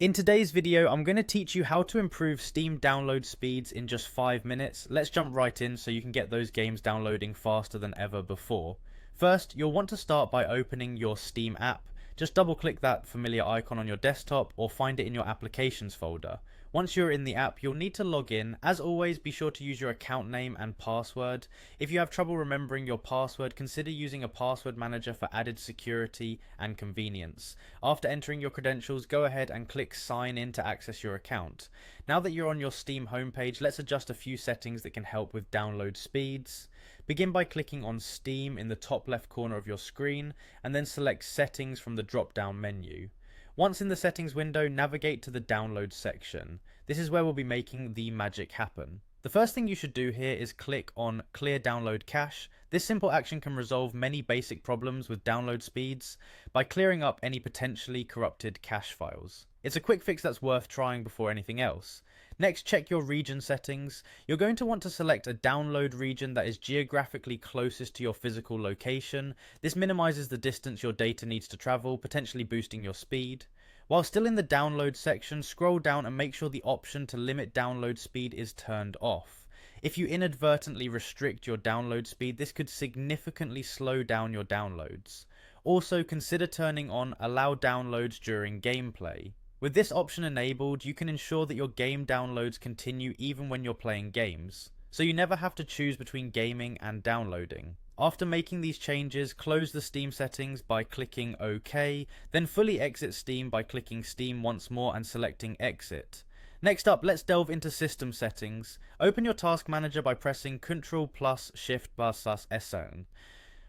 In today's video, I'm going to teach you how to improve Steam download speeds in just 5 minutes. Let's jump right in so you can get those games downloading faster than ever before. First, you'll want to start by opening your Steam app. Just double click that familiar icon on your desktop or find it in your applications folder. Once you're in the app, you'll need to log in. As always, be sure to use your account name and password. If you have trouble remembering your password, consider using a password manager for added security and convenience. After entering your credentials, go ahead and click sign in to access your account. Now that you're on your Steam homepage, let's adjust a few settings that can help with download speeds. Begin by clicking on Steam in the top left corner of your screen and then select Settings from the drop down menu. Once in the settings window, navigate to the download section. This is where we'll be making the magic happen. The first thing you should do here is click on Clear Download Cache. This simple action can resolve many basic problems with download speeds by clearing up any potentially corrupted cache files. It's a quick fix that's worth trying before anything else. Next, check your region settings. You're going to want to select a download region that is geographically closest to your physical location. This minimizes the distance your data needs to travel, potentially boosting your speed. While still in the download section, scroll down and make sure the option to limit download speed is turned off. If you inadvertently restrict your download speed, this could significantly slow down your downloads. Also, consider turning on Allow Downloads during gameplay. With this option enabled, you can ensure that your game downloads continue even when you're playing games, so you never have to choose between gaming and downloading. After making these changes, close the Steam settings by clicking OK, then fully exit Steam by clicking Steam once more and selecting Exit. Next up, let's delve into system settings. Open your Task Manager by pressing Ctrl+Shift+S.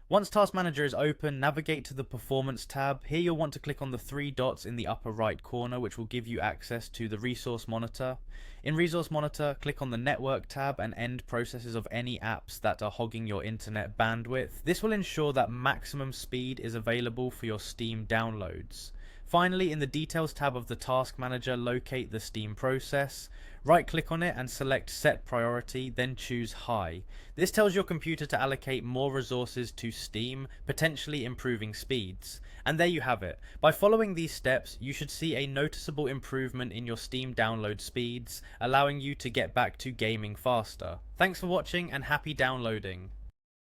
Once Task Manager is open, navigate to the Performance tab. Here you'll want to click on the 3 dots in the upper right corner, which will give you access to the Resource Monitor. In Resource Monitor, click on the Network tab and end processes of any apps that are hogging your internet bandwidth. This will ensure that maximum speed is available for your Steam downloads. Finally, in the Details tab of the Task Manager, locate the Steam process. Right-click on it and select Set Priority, then choose High. This tells your computer to allocate more resources to Steam, potentially improving speeds. And there you have it. By following these steps, you should see a noticeable improvement in your Steam download speeds, allowing you to get back to gaming faster. Thanks for watching and happy downloading.